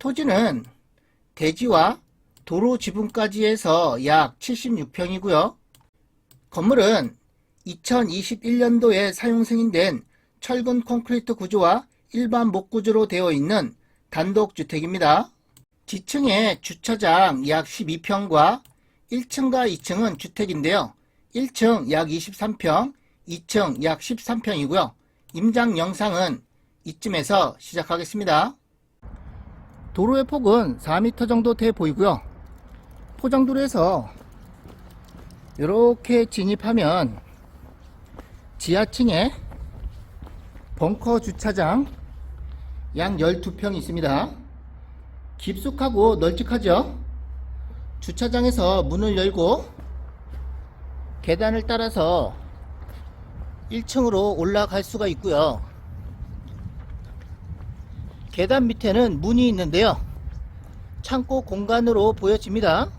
토지는 대지와 도로 지분까지 해서 약 76평이고요. 건물은 2021년도에 사용 승인된 철근 콘크리트 구조와 일반 목 구조로 되어 있는 단독주택입니다. 지층에 주차장 약 12평과 1층과 2층은 주택인데요. 1층 약 23평, 2층 약 13평이고요. 임장 영상은 이쯤에서 시작하겠습니다. 도로의 폭은 4m 정도 돼 보이고요. 포장도로에서 이렇게 진입하면 지하층에 벙커 주차장 약 12평이 있습니다. 깊숙하고 널찍하죠? 주차장에서 문을 열고 계단을 따라서 1층으로 올라갈 수가 있고요. 계단 밑에는 문이 있는데요. 창고 공간으로 보여집니다.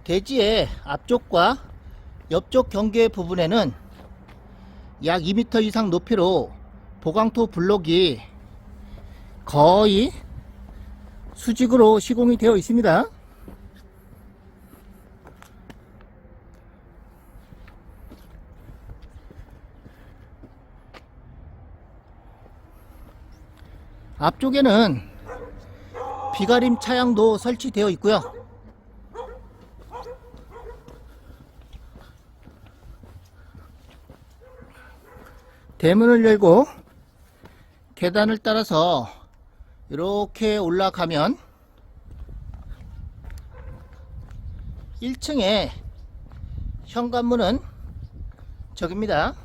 대지의 앞쪽과 옆쪽 경계 부분에는 약 2m 이상 높이로 보강토 블록이 거의 수직으로 시공이 되어 있습니다. 앞쪽에는 비가림 차량도 설치되어 있고요. 대문을 열고 계단을 따라서 이렇게 올라가면 1층에 현관문은 저깁니다.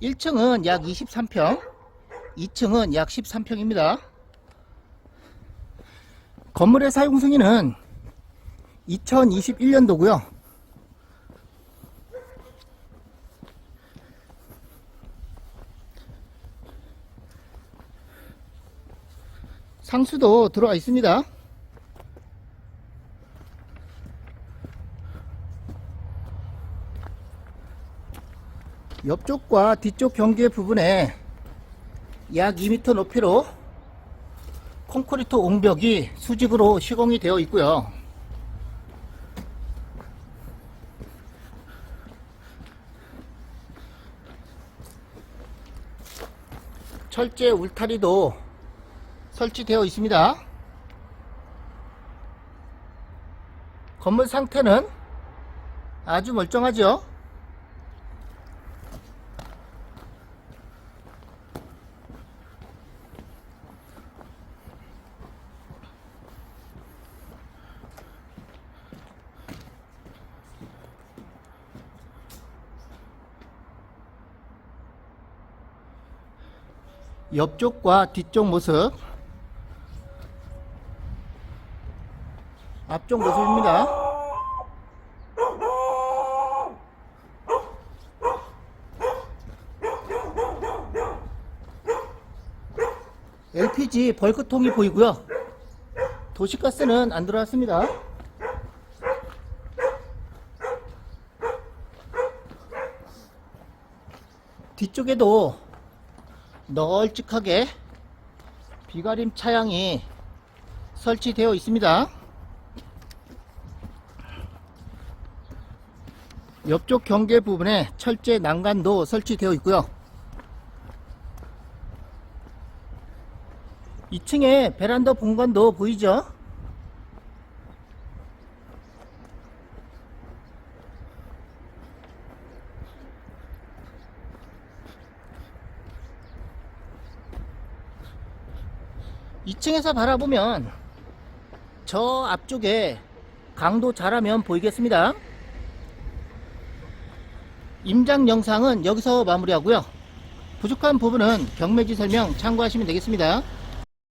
1층은 약 23평, 2층은 약 13평입니다. 건물의 사용 승인은 2021년도고요. 상수도 들어가 있습니다. 옆쪽과 뒤쪽 경계 부분에 약 2m 높이로 콘크리트 옹벽이 수직으로 시공이 되어 있고요. 철제 울타리도 설치되어 있습니다. 건물 상태는 아주 멀쩡하죠. 옆쪽과 뒤쪽 모습, 앞쪽 모습입니다. LPG 벌크통이 보이고요. 도시가스는 안 들어왔습니다. 뒤쪽에도 널찍하게 비가림 차량이 설치되어 있습니다. 옆쪽 경계 부분에 철제 난간도 설치되어 있고요. 2층에 베란다 공간도 보이죠? (2층에서) 바라보면 저 앞쪽에 강도 잘하면 보이겠습니다. 임장 영상은 여기서 마무리하고요. 부족한 부분은 경매지 설명 참고하시면 되겠습니다.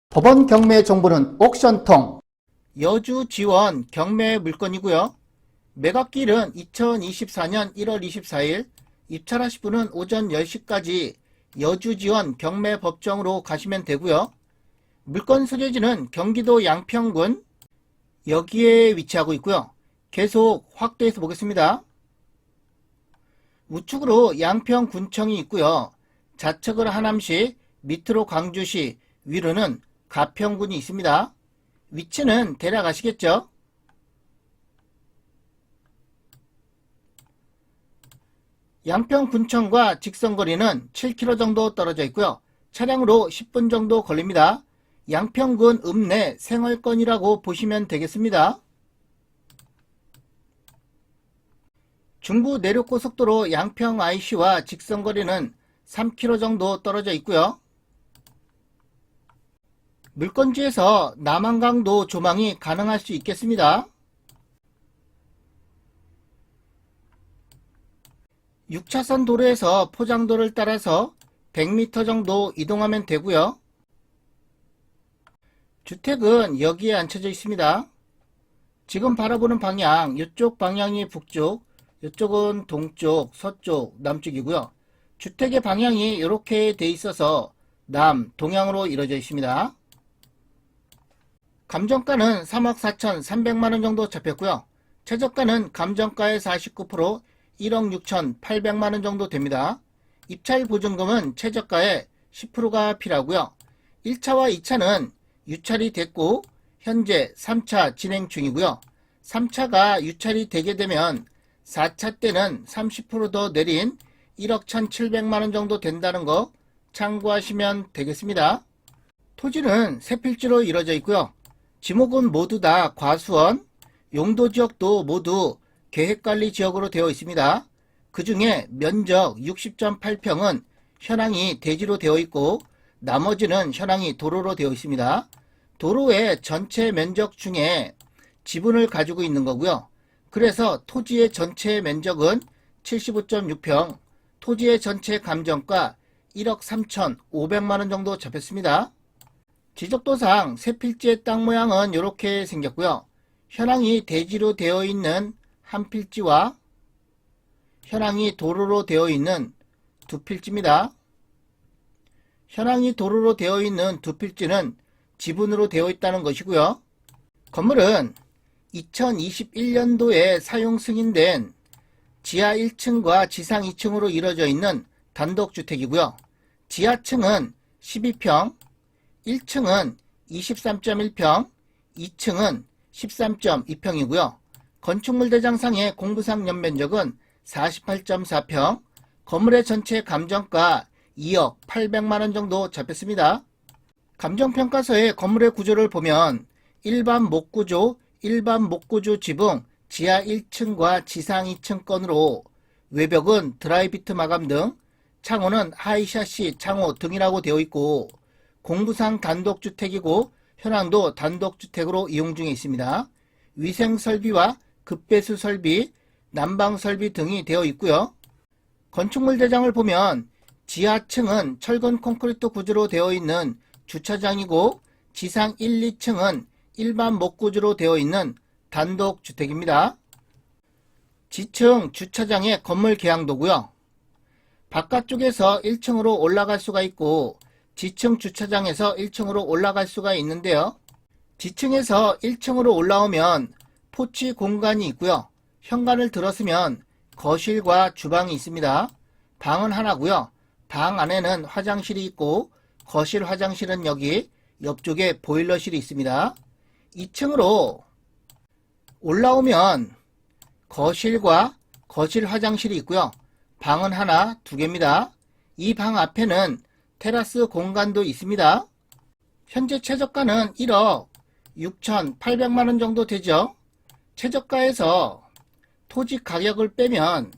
법원 경매 정보는 옥션통 여주 지원 경매 물건이고요. 매각기일은 2024년 1월 24일, 입찰하실 분은 오전 10시까지 여주 지원 경매 법정으로 가시면 되고요. 물건 소재지는 경기도 양평군 여기에 위치하고 있고요. 계속 확대해서 보겠습니다. 우측으로 양평군청이 있고요. 좌측으로 하남시, 밑으로 광주시, 위로는 가평군이 있습니다. 위치는 대략 아시겠죠? 양평군청과 직선거리는 7km 정도 떨어져 있고요. 차량으로 10분 정도 걸립니다. 양평군 읍내 생활권이라고 보시면 되겠습니다. 중부 내륙고속도로 양평 IC와 직선거리는 3km 정도 떨어져 있고요. 물건지에서 남한강도 조망이 가능할 수 있겠습니다. 6차선 도로에서 포장도를 따라서 100m 정도 이동하면 되고요. 주택은 여기에 앉혀져 있습니다. 지금 바라보는 방향, 이쪽 방향이 북쪽, 이쪽은 동쪽, 서쪽, 남쪽이고요. 주택의 방향이 이렇게 돼 있어서 남, 동향으로 이루어져 있습니다. 감정가는 3억 4,300만원 정도 잡혔고요. 최저가는 감정가의 49%, 1억 6,800만원 정도 됩니다. 입찰 보증금은 최저가의 10%가 필요하고요. 1차와 2차는 유찰이 됐고 현재 3차 진행 중이고요. 3차가 유찰이 되게 되면 4차 때는 30% 더 내린 1억 1,700만원 정도 된다는 거 참고하시면 되겠습니다. 토지는 세 필지로 이루어져 있고요. 지목은 모두 다 과수원, 용도지역도 모두 계획관리지역으로 되어 있습니다. 그 중에 면적 60.8평은 현황이 대지로 되어 있고 나머지는 현황이 도로로 되어 있습니다. 도로의 전체 면적 중에 지분을 가지고 있는 거고요. 그래서 토지의 전체 면적은 75.6평, 토지의 전체 감정가 1억 3,500만원 정도 잡혔습니다. 지적도상 세 필지의 땅 모양은 이렇게 생겼고요. 현황이 대지로 되어 있는 한 필지와 현황이 도로로 되어 있는 두 필지입니다. 현황이 도로로 되어 있는 두 필지는 지분으로 되어 있다는 것이고요. 건물은 2021년도에 사용 승인된 지하 1층과 지상 2층으로 이루어져 있는 단독주택이고요. 지하층은 12평, 1층은 23.1평, 2층은 13.2평이고요. 건축물 대장상의 공부상 연면적은 48.4평, 건물의 전체 감정가 2억 800만원 정도 잡혔습니다. 감정평가서의 건물의 구조를 보면 일반 목구조, 일반 목구조 지붕 지하 1층과 지상 2층 건으로 외벽은 드라이비트 마감 등, 창호는 하이샤시 창호 등이라고 되어 있고 공부상 단독주택이고 현황도 단독주택으로 이용 중에 있습니다. 위생설비와 급배수 설비, 난방설비 등이 되어 있고요. 건축물 대장을 보면 지하층은 철근 콘크리트 구조로 되어 있는 주차장이고 지상 1, 2층은 일반 목구조로 되어 있는 단독주택입니다. 지층 주차장의 건물 계량도고요. 바깥쪽에서 1층으로 올라갈 수가 있고 지층 주차장에서 1층으로 올라갈 수가 있는데요. 지층에서 1층으로 올라오면 포치 공간이 있고요. 현관을 들었으면 거실과 주방이 있습니다. 방은 하나고요. 방 안에는 화장실이 있고 거실 화장실은 여기 옆쪽에 보일러실이 있습니다. 2층으로 올라오면 거실과 거실 화장실이 있고요. 방은 하나, 두 개입니다. 이 방 앞에는 테라스 공간도 있습니다. 현재 최저가는 1억 6,800만원 정도 되죠. 최저가에서 토지 가격을 빼면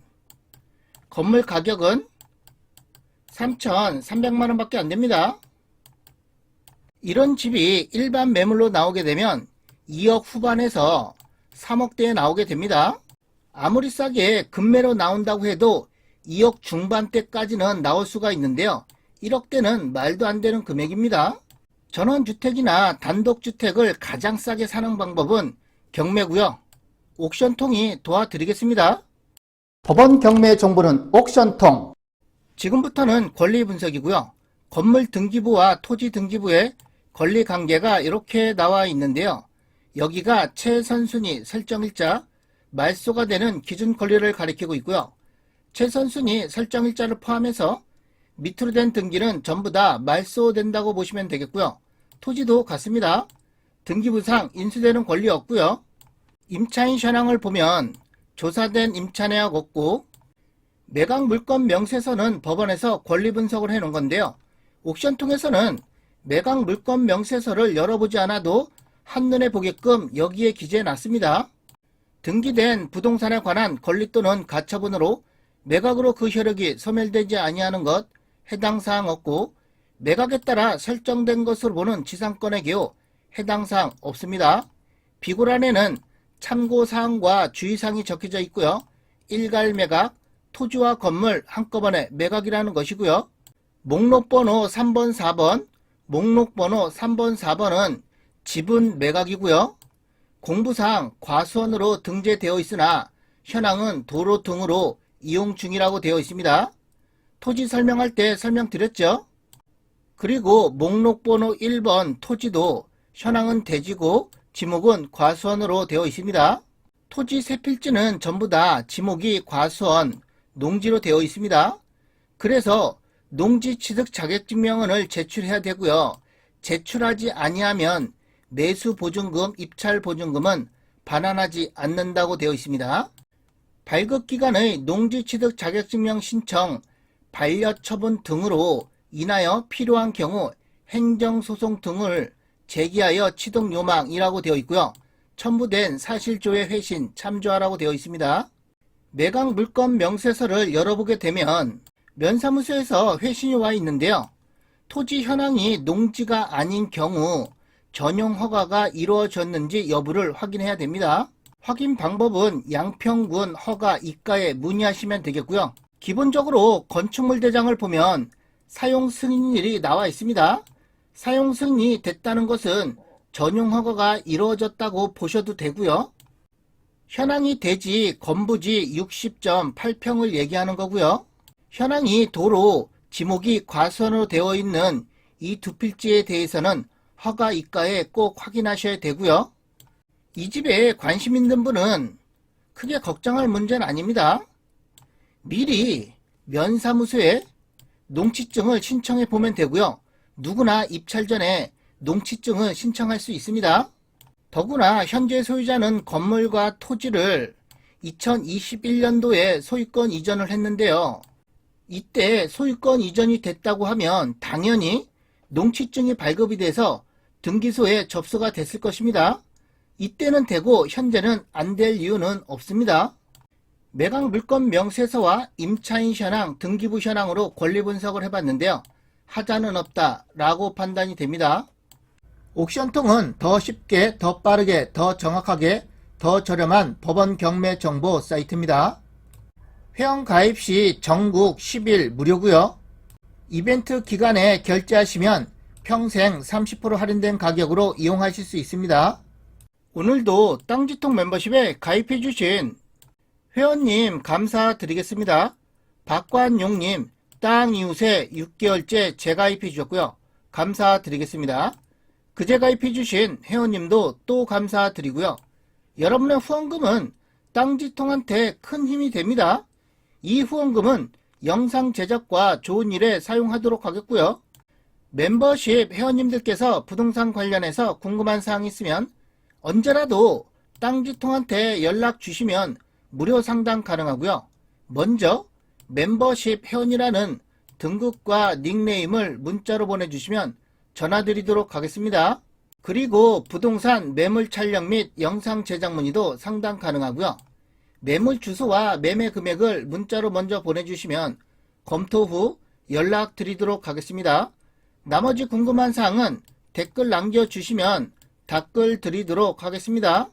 건물 가격은 3,300만원 밖에 안 됩니다. 이런 집이 일반 매물로 나오게 되면 2억 후반에서 3억대에 나오게 됩니다. 아무리 싸게 급매로 나온다고 해도 2억 중반대까지는 나올 수가 있는데요. 1억대는 말도 안 되는 금액입니다. 전원주택이나 단독주택을 가장 싸게 사는 방법은 경매고요. 옥션통이 도와드리겠습니다. 법원 경매 정보는 옥션통. 지금부터는 권리 분석이고요. 건물 등기부와 토지 등기부의 권리 관계가 이렇게 나와 있는데요. 여기가 최선순위 설정일자, 말소가 되는 기준 권리를 가리키고 있고요. 최선순위 설정일자를 포함해서 밑으로 된 등기는 전부 다 말소된다고 보시면 되겠고요. 토지도 같습니다. 등기부상 인수되는 권리 없고요. 임차인 현황을 보면 조사된 임차내역 없고, 매각 물건 명세서는 법원에서 권리 분석을 해놓은 건데요. 옥션 통해서는 매각 물건 명세서를 열어보지 않아도 한눈에 보게끔 여기에 기재해 놨습니다. 등기된 부동산에 관한 권리 또는 가처분으로 매각으로 그 효력이 소멸되지 아니하는 것, 해당 사항 없고, 매각에 따라 설정된 것으로 보는 지상권의 경우 해당 사항 없습니다. 비고란에는 참고사항과 주의사항이 적혀져 있고요. 일괄 매각, 토지와 건물 한꺼번에 매각이라는 것이고요. 목록번호 3번, 4번, 목록번호 3번, 4번은 지분 매각이고요. 공부상 과수원으로 등재되어 있으나 현황은 도로 등으로 이용 중이라고 되어 있습니다. 토지 설명할 때 설명드렸죠. 그리고 목록번호 1번 토지도 현황은 대지고 지목은 과수원으로 되어 있습니다. 토지 세 필지는 전부 다 지목이 과수원, 농지로 되어 있습니다. 그래서 농지 취득 자격증명원을 제출해야 되고요. 제출하지 아니하면 매수보증금, 입찰보증금은 반환하지 않는다고 되어 있습니다. 발급기간의 농지 취득 자격증명 신청, 반려처분 등으로 인하여 필요한 경우 행정소송 등을 제기하여 취득요망이라고 되어 있고요. 첨부된 사실조회 회신 참조하라고 되어 있습니다. 매각 물건 명세서를 열어보게 되면 면사무소에서 회신이 와 있는데요. 토지 현황이 농지가 아닌 경우 전용 허가가 이루어졌는지 여부를 확인해야 됩니다. 확인 방법은 양평군 허가 이과에 문의하시면 되겠고요. 기본적으로 건축물 대장을 보면 사용 승인일이 나와 있습니다. 사용 승인이 됐다는 것은 전용 허가가 이루어졌다고 보셔도 되고요. 현황이 대지 건부지 60.8평을 얘기하는 거고요. 현황이 도로, 지목이 과수원으로 되어 있는 이 두 필지에 대해서는 허가 이과에 꼭 확인하셔야 되고요. 이 집에 관심 있는 분은 크게 걱정할 문제는 아닙니다. 미리 면사무소에 농취증을 신청해 보면 되고요. 누구나 입찰 전에 농취증을 신청할 수 있습니다. 더구나 현재 소유자는 건물과 토지를 2021년도에 소유권 이전을 했는데요. 이때 소유권 이전이 됐다고 하면 당연히 농취증이 발급이 돼서 등기소에 접수가 됐을 것입니다. 이때는 되고 현재는 안 될 이유는 없습니다. 매각 물건 명세서와 임차인 현황, 등기부 현황으로 권리 분석을 해봤는데요. 하자는 없다 라고 판단이 됩니다. 옥션통은 더 쉽게, 더 빠르게, 더 정확하게, 더 저렴한 법원 경매 정보 사이트입니다. 회원 가입 시 전국 10일 무료고요. 이벤트 기간에 결제하시면 평생 30% 할인된 가격으로 이용하실 수 있습니다. 오늘도 땅지통 멤버십에 가입해 주신 회원님 감사드리겠습니다. 박관용님 땅이웃에 6개월째 재가입해 주셨고요. 감사드리겠습니다. 그제 가입해 주신 회원님도 또 감사드리고요. 여러분의 후원금은 땅지통한테 큰 힘이 됩니다. 이 후원금은 영상 제작과 좋은 일에 사용하도록 하겠고요. 멤버십 회원님들께서 부동산 관련해서 궁금한 사항이 있으면 언제라도 땅지통한테 연락 주시면 무료 상담 가능하고요. 먼저 멤버십 회원이라는 등급과 닉네임을 문자로 보내주시면 전화드리도록 하겠습니다. 그리고 부동산 매물 촬영 및 영상 제작 문의도 상담 가능하고요. 매물 주소와 매매 금액을 문자로 먼저 보내주시면 검토 후 연락드리도록 하겠습니다. 나머지 궁금한 사항은 댓글 남겨주시면 답글 드리도록 하겠습니다.